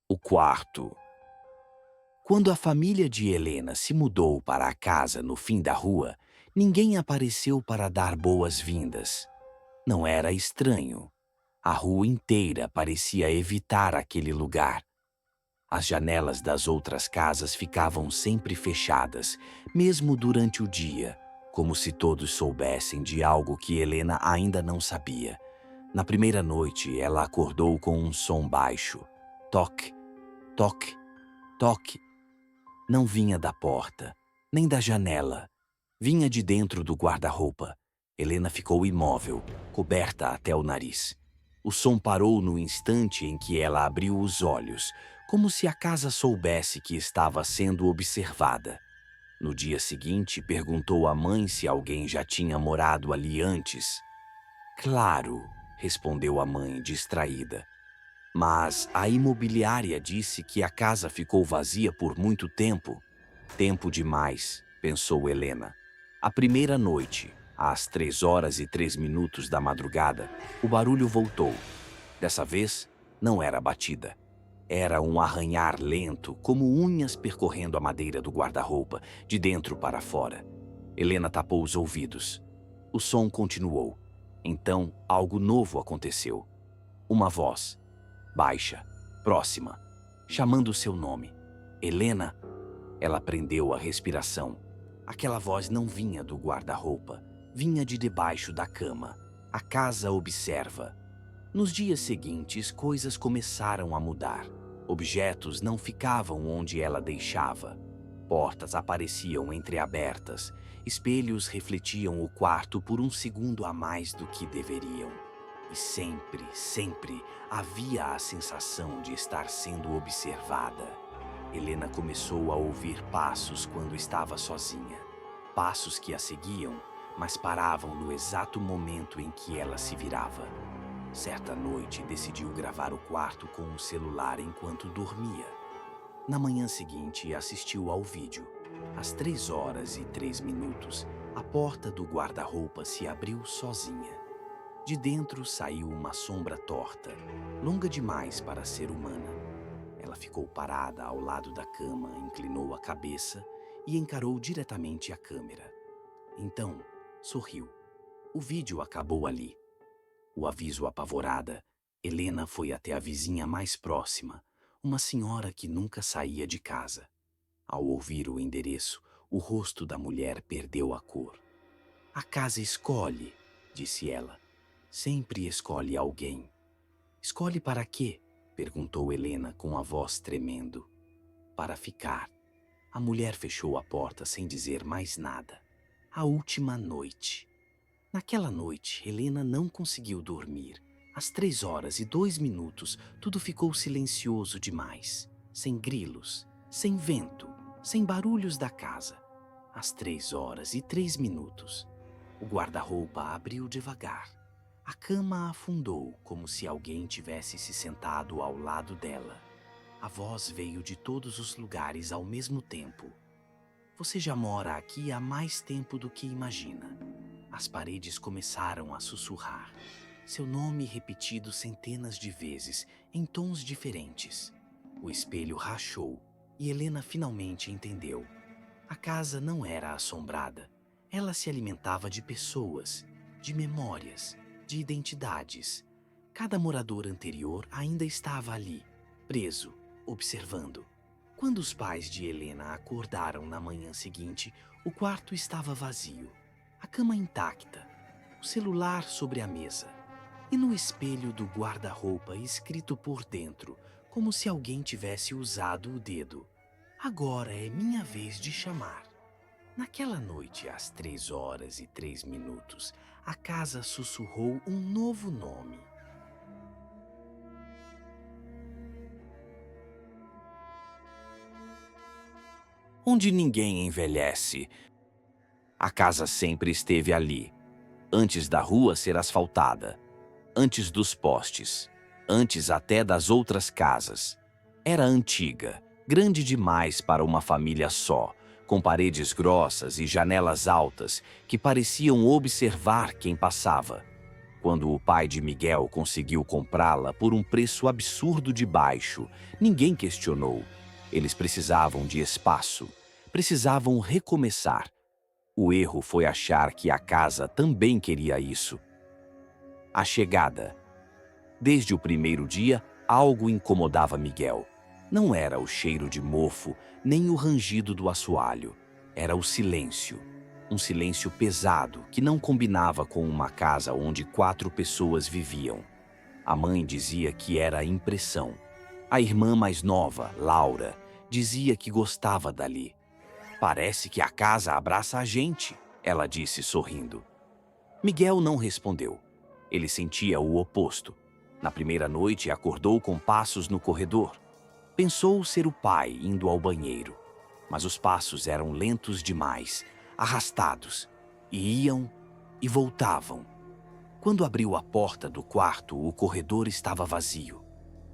O quarto. Quando a família de Helena se mudou para a casa no fim da rua, ninguém apareceu para dar boas-vindas. Não era estranho. A rua inteira parecia evitar aquele lugar. As janelas das outras casas ficavam sempre fechadas, mesmo durante o dia, como se todos soubessem de algo que Helena ainda não sabia. Na primeira noite, ela acordou com um som baixo. Toque, toque, toque. Não vinha da porta, nem da janela. Vinha de dentro do guarda-roupa. Helena ficou imóvel, coberta até o nariz. O som parou no instante em que ela abriu os olhos, como se a casa soubesse que estava sendo observada. No dia seguinte, perguntou à mãe se alguém já tinha morado ali antes. Claro, respondeu a mãe, distraída. Mas a imobiliária disse que a casa ficou vazia por muito tempo. Tempo demais, pensou Helena. A primeira noite, às 3h03 da madrugada, o barulho voltou. Dessa vez, não era batida. Era um arranhar lento, como unhas percorrendo a madeira do guarda-roupa, de dentro para fora. Helena tapou os ouvidos. O som continuou. Então, algo novo aconteceu. Uma voz, baixa, próxima, chamando seu nome. Helena? Ela prendeu a respiração. Aquela voz não vinha do guarda-roupa, vinha de debaixo da cama. A casa observa. Nos dias seguintes, coisas começaram a mudar. Objetos não ficavam onde ela deixava. Portas apareciam entreabertas. Espelhos refletiam o quarto por um segundo a mais do que deveriam. E sempre, sempre havia a sensação de estar sendo observada. Helena começou a ouvir passos quando estava sozinha. Passos que a seguiam, mas paravam no exato momento em que ela se virava. Certa noite, decidiu gravar o quarto com o celular enquanto dormia. Na manhã seguinte, assistiu ao vídeo. Às 3h03, a porta do guarda-roupa se abriu sozinha. De dentro saiu uma sombra torta, longa demais para ser humana. Ela ficou parada ao lado da cama, inclinou a cabeça e encarou diretamente a câmera. Então, sorriu. O vídeo acabou ali. O aviso apavorada, Helena foi até a vizinha mais próxima, uma senhora que nunca saía de casa. Ao ouvir o endereço, o rosto da mulher perdeu a cor. A casa escolhe, disse ela. Sempre escolhe alguém. Escolhe para quê? Perguntou Helena com a voz tremendo. Para ficar. A mulher fechou a porta sem dizer mais nada. A última noite. Naquela noite, Helena não conseguiu dormir. Às 3h02, tudo ficou silencioso demais. Sem grilos, sem vento, sem barulhos da casa. Às 3h03, o guarda-roupa abriu devagar. A cama afundou como se alguém tivesse se sentado ao lado dela. A voz veio de todos os lugares ao mesmo tempo. Você já mora aqui há mais tempo do que imagina. As paredes começaram a sussurrar. Seu nome repetido centenas de vezes, em tons diferentes. O espelho rachou e Helena finalmente entendeu. A casa não era assombrada. Ela se alimentava de pessoas, de memórias, de identidades. Cada morador anterior ainda estava ali, preso, observando. Quando os pais de Helena acordaram na manhã seguinte, o quarto estava vazio. A cama intacta, o celular sobre a mesa. E no espelho do guarda-roupa escrito por dentro, como se alguém tivesse usado o dedo. Agora é minha vez de chamar. Naquela noite, às 3h03, a casa sussurrou um novo nome. Onde ninguém envelhece. A casa sempre esteve ali, antes da rua ser asfaltada, antes dos postes, antes até das outras casas. Era antiga, grande demais para uma família só, com paredes grossas e janelas altas que pareciam observar quem passava. Quando o pai de Miguel conseguiu comprá-la por um preço absurdo de baixo, ninguém questionou. Eles precisavam de espaço, precisavam recomeçar. O erro foi achar que a casa também queria isso. A chegada. Desde o primeiro dia, algo incomodava Miguel. Não era o cheiro de mofo, nem o rangido do assoalho. Era o silêncio. Um silêncio pesado que não combinava com uma casa onde 4 pessoas viviam. A mãe dizia que era impressão. A irmã mais nova, Laura, dizia que gostava dali. "Parece que a casa abraça a gente", ela disse sorrindo. Miguel não respondeu. Ele sentia o oposto. Na primeira noite, acordou com passos no corredor. Pensou ser o pai indo ao banheiro. Mas os passos eram lentos demais, arrastados. E iam e voltavam. Quando abriu a porta do quarto, o corredor estava vazio.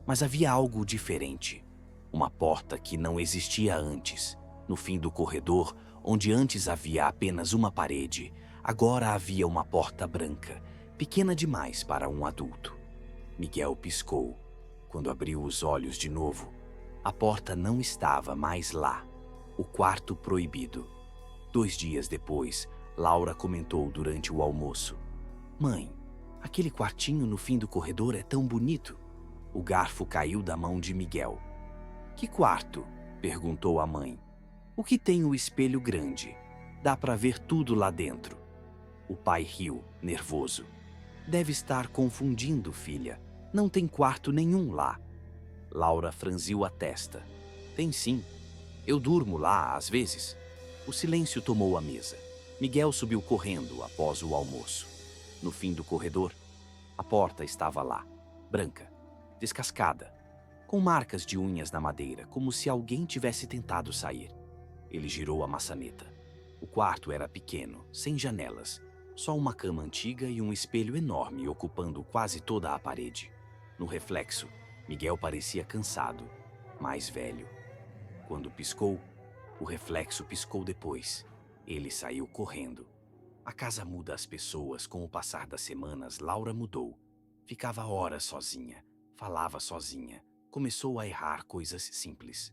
Mas havia algo diferente. Uma porta que não existia antes. No fim do corredor, onde antes havia apenas uma parede, agora havia uma porta branca, pequena demais para um adulto. Miguel piscou. Quando abriu os olhos de novo, a porta não estava mais lá. O quarto proibido. 2 dias depois, Laura comentou durante o almoço: "Mãe, aquele quartinho no fim do corredor é tão bonito." O garfo caiu da mão de Miguel. "Que quarto?" perguntou a mãe. "O que tem o espelho grande? Dá para ver tudo lá dentro." O pai riu, nervoso. "Deve estar confundindo, filha. Não tem quarto nenhum lá." Laura franziu a testa. "Tem sim. Eu durmo lá às vezes." O silêncio tomou a mesa. Miguel subiu correndo após o almoço. No fim do corredor, a porta estava lá, branca, descascada, com marcas de unhas na madeira, como se alguém tivesse tentado sair. Ele girou a maçaneta. O quarto era pequeno, sem janelas, só uma cama antiga e um espelho enorme ocupando quase toda a parede. No reflexo, Miguel parecia cansado, mais velho. Quando piscou, o reflexo piscou depois. Ele saiu correndo. A casa muda as pessoas. Com o passar das semanas, Laura mudou. Ficava horas sozinha, falava sozinha, começou a errar coisas simples.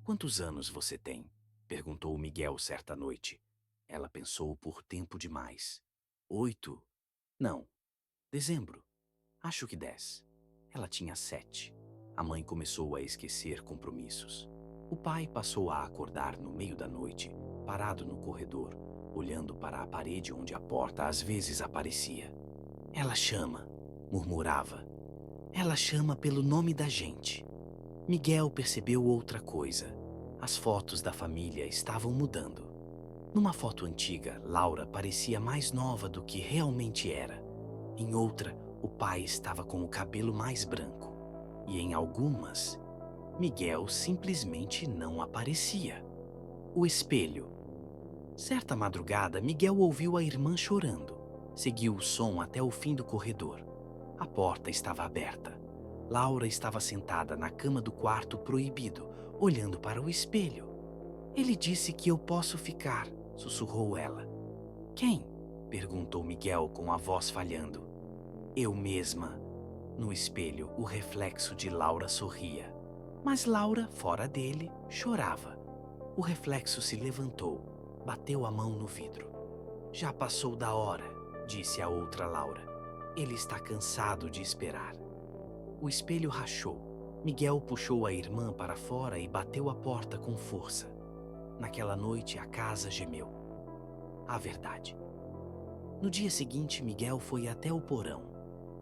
"Quantos anos você tem?" perguntou Miguel certa noite. Ela pensou por tempo demais. 8? Não. Dezembro. Acho que 10. Ela tinha 7. A mãe começou a esquecer compromissos. O pai passou a acordar no meio da noite, parado no corredor, olhando para a parede onde a porta às vezes aparecia. "Ela chama", murmurava. "Ela chama pelo nome da gente." Miguel percebeu outra coisa. As fotos da família estavam mudando. Numa foto antiga, Laura parecia mais nova do que realmente era. Em outra, o pai estava com o cabelo mais branco. E em algumas, Miguel simplesmente não aparecia. O espelho. Certa madrugada, Miguel ouviu a irmã chorando. Seguiu o som até o fim do corredor. A porta estava aberta. Laura estava sentada na cama do quarto proibido, olhando para o espelho. "Ele disse que eu posso ficar", sussurrou ela. "Quem?" perguntou Miguel com a voz falhando. "Eu mesma." No espelho, o reflexo de Laura sorria. Mas Laura, fora dele, chorava. O reflexo se levantou, bateu a mão no vidro. "Já passou da hora", disse a outra Laura. "Ele está cansado de esperar." O espelho rachou. Miguel puxou a irmã para fora e bateu a porta com força. Naquela noite, a casa gemeu. A verdade. No dia seguinte, Miguel foi até o porão.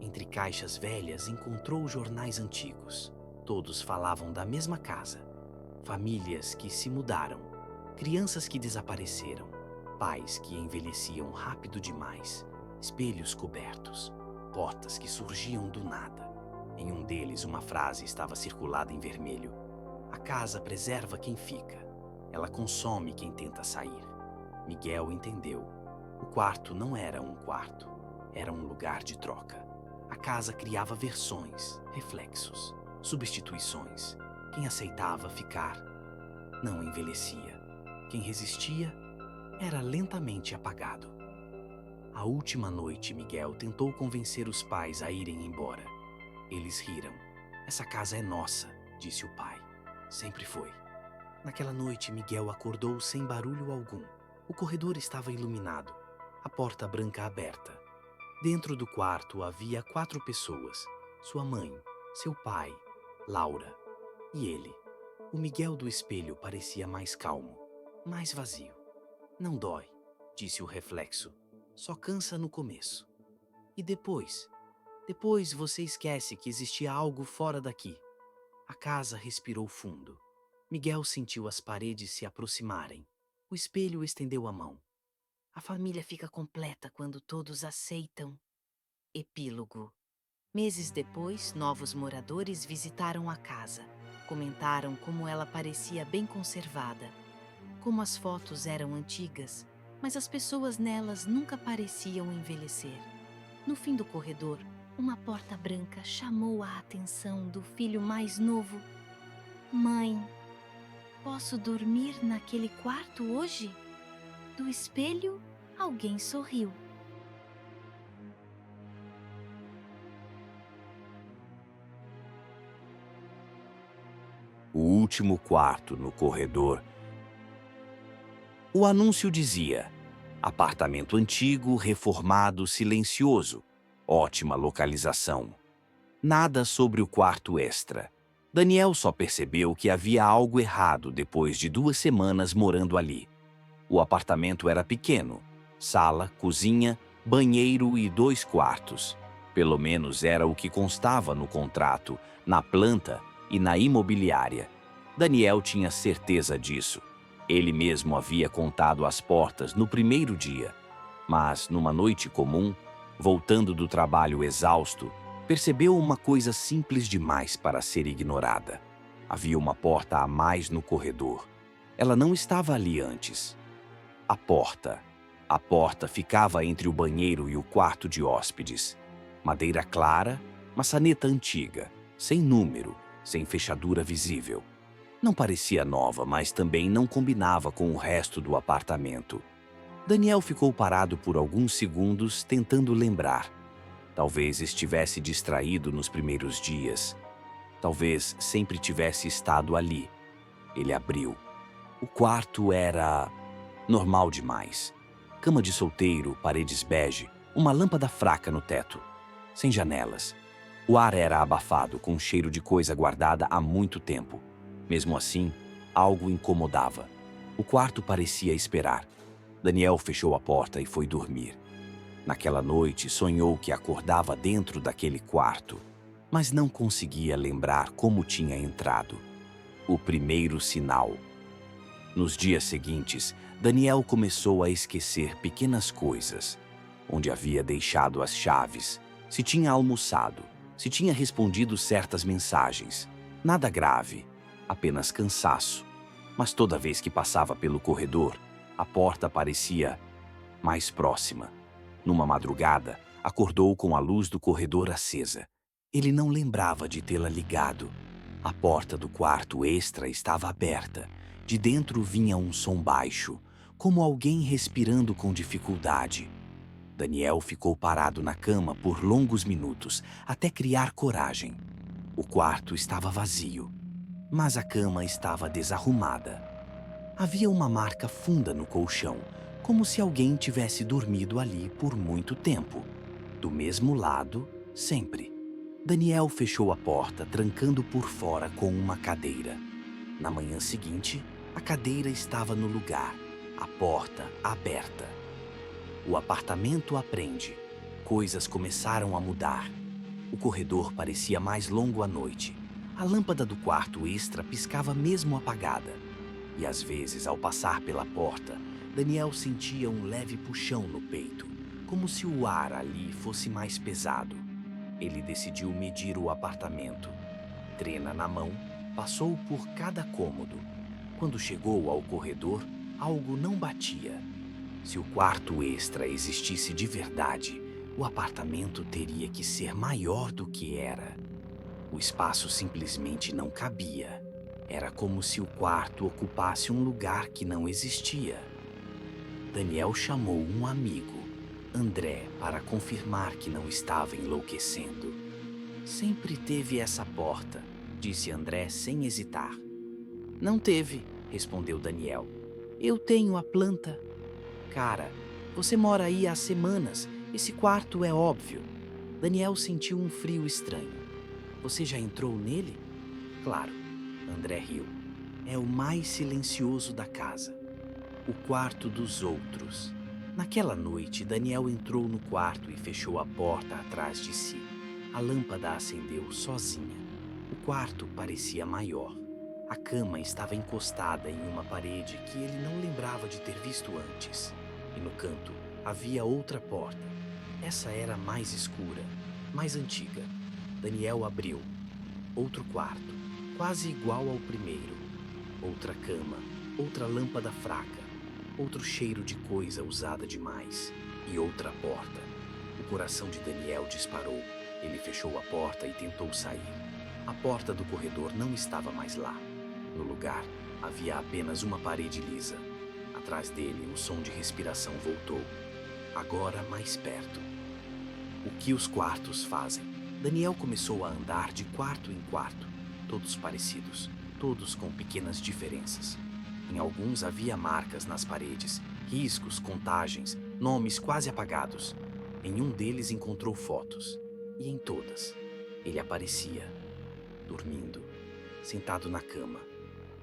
Entre caixas velhas, encontrou jornais antigos. Todos falavam da mesma casa. Famílias que se mudaram. Crianças que desapareceram. Pais que envelheciam rápido demais. Espelhos cobertos. Portas que surgiam do nada. Em um deles, uma frase estava circulada em vermelho. "A casa preserva quem fica. Ela consome quem tenta sair." Miguel entendeu. O quarto não era um quarto. Era um lugar de troca. A casa criava versões, reflexos, substituições. Quem aceitava ficar não envelhecia. Quem resistia era lentamente apagado. A última noite, Miguel tentou convencer os pais a irem embora. Eles riram. Essa casa é nossa, disse o pai. Sempre foi. Naquela noite, Miguel acordou sem barulho algum. O corredor estava iluminado, a porta branca aberta. Dentro do quarto havia 4 pessoas: sua mãe, seu pai, Laura e ele. O Miguel do espelho parecia mais calmo, mais vazio. Não dói, disse o reflexo. Só cansa no começo. E depois? Depois você esquece que existia algo fora daqui. A casa respirou fundo. Miguel sentiu as paredes se aproximarem. O espelho estendeu a mão. A família fica completa quando todos aceitam. Epílogo. Meses depois, novos moradores visitaram a casa. Comentaram como ela parecia bem conservada, como as fotos eram antigas, mas as pessoas nelas nunca pareciam envelhecer. No fim do corredor, uma porta branca chamou a atenção do filho mais novo. Mãe, posso dormir naquele quarto hoje? Do espelho, alguém sorriu. O último quarto no corredor. O anúncio dizia: apartamento antigo, reformado, silencioso. Ótima localização. Nada sobre o quarto extra. Daniel só percebeu que havia algo errado depois de 2 semanas morando ali. O apartamento era pequeno: sala, cozinha, banheiro e 2 quartos. Pelo menos era o que constava no contrato, na planta e na imobiliária. Daniel tinha certeza disso. Ele mesmo havia contado as portas no primeiro dia. Mas, numa noite comum, voltando do trabalho exausto, percebeu uma coisa simples demais para ser ignorada. Havia uma porta a mais no corredor. Ela não estava ali antes. A porta. A porta ficava entre o banheiro e o quarto de hóspedes. Madeira clara, maçaneta antiga, sem número, sem fechadura visível. Não parecia nova, mas também não combinava com o resto do apartamento. Daniel ficou parado por alguns segundos, tentando lembrar. Talvez estivesse distraído nos primeiros dias. Talvez sempre tivesse estado ali. Ele abriu. O quarto era normal demais. Cama de solteiro, paredes bege, uma lâmpada fraca no teto. Sem janelas. O ar era abafado, com cheiro de coisa guardada há muito tempo. Mesmo assim, algo incomodava. O quarto parecia esperar. Daniel fechou a porta e foi dormir. Naquela noite, sonhou que acordava dentro daquele quarto, mas não conseguia lembrar como tinha entrado. O primeiro sinal. Nos dias seguintes, Daniel começou a esquecer pequenas coisas. Onde havia deixado as chaves, se tinha almoçado, se tinha respondido certas mensagens. Nada grave, apenas cansaço. Mas toda vez que passava pelo corredor, a porta parecia mais próxima. Numa madrugada, acordou com a luz do corredor acesa. Ele não lembrava de tê-la ligado. A porta do quarto extra estava aberta. De dentro vinha um som baixo, como alguém respirando com dificuldade. Daniel ficou parado na cama por longos minutos, até criar coragem. O quarto estava vazio, mas a cama estava desarrumada. Havia uma marca funda no colchão, como se alguém tivesse dormido ali por muito tempo. Do mesmo lado, sempre. Daniel fechou a porta, trancando por fora com uma cadeira. Na manhã seguinte, a cadeira estava no lugar, a porta aberta. O apartamento aprende. Coisas começaram a mudar. O corredor parecia mais longo à noite. A lâmpada do quarto extra piscava mesmo apagada. E às vezes, ao passar pela porta, Daniel sentia um leve puxão no peito, como se o ar ali fosse mais pesado. Ele decidiu medir o apartamento. Trena na mão, passou por cada cômodo. Quando chegou ao corredor, algo não batia. Se o quarto extra existisse de verdade, o apartamento teria que ser maior do que era. O espaço simplesmente não cabia. Era como se o quarto ocupasse um lugar que não existia. Daniel chamou um amigo. André para confirmar que não estava enlouquecendo. Sempre teve essa porta, disse André sem hesitar. Não teve, respondeu Daniel. Eu tenho a planta. Cara, você mora aí há semanas. Esse quarto é óbvio. Daniel sentiu um frio estranho. Você já entrou nele? Claro, André riu. É o mais silencioso da casa. O quarto dos outros. Naquela noite, Daniel entrou no quarto e fechou a porta atrás de si. A lâmpada acendeu sozinha. O quarto parecia maior. A cama estava encostada em uma parede que ele não lembrava de ter visto antes. E no canto havia outra porta. Essa era mais escura, mais antiga. Daniel abriu. Outro quarto, quase igual ao primeiro. Outra cama, outra lâmpada fraca, outro cheiro de coisa usada demais e outra porta. O coração de Daniel disparou. Ele fechou a porta e tentou sair. A porta do corredor não estava mais lá. No lugar, havia apenas uma parede lisa. Atrás dele, o som de respiração voltou. Agora mais perto. O que os quartos fazem? Daniel começou a andar de quarto em quarto, todos parecidos, todos com pequenas diferenças. Em alguns havia marcas nas paredes, riscos, contagens, nomes quase apagados. Em um deles encontrou fotos, e em todas, ele aparecia, dormindo, sentado na cama,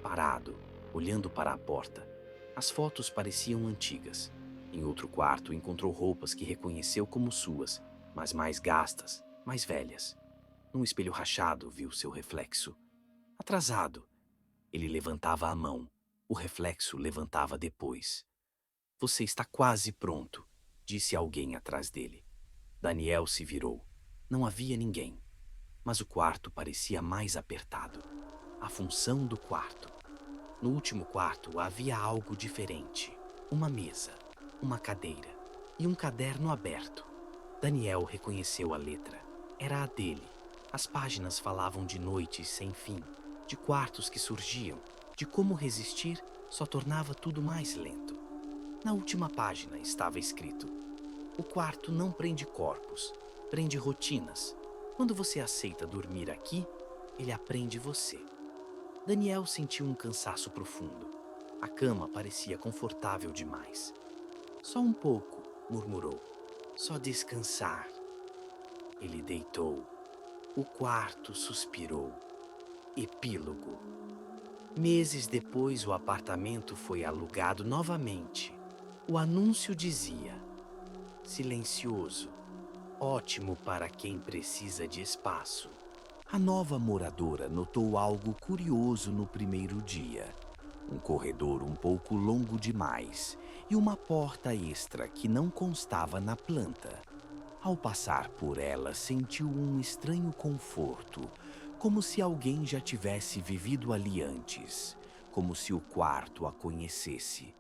parado, olhando para a porta. As fotos pareciam antigas. Em outro quarto encontrou roupas que reconheceu como suas, mas mais gastas, mais velhas. Num espelho rachado viu seu reflexo. Atrasado. Ele levantava a mão. O reflexo levantava depois. Você está quase pronto, disse alguém atrás dele. Daniel se virou. Não havia ninguém. Mas o quarto parecia mais apertado. A função do quarto. No último quarto havia algo diferente. Uma mesa, uma cadeira e um caderno aberto. Daniel reconheceu a letra. Era a dele. As páginas falavam de noites sem fim, de quartos que surgiam, de como resistir só tornava tudo mais lento. Na última página estava escrito: o quarto não prende corpos, prende rotinas. Quando você aceita dormir aqui, ele aprende você. Daniel sentiu um cansaço profundo. A cama parecia confortável demais. Só um pouco, murmurou. Só descansar. Ele deitou. O quarto suspirou. Epílogo. Meses depois, o apartamento foi alugado novamente. O anúncio dizia: silencioso, ótimo para quem precisa de espaço. A nova moradora notou algo curioso no primeiro dia. Um corredor um pouco longo demais e uma porta extra que não constava na planta. Ao passar por ela, sentiu um estranho conforto, como se alguém já tivesse vivido ali antes, como se o quarto a conhecesse.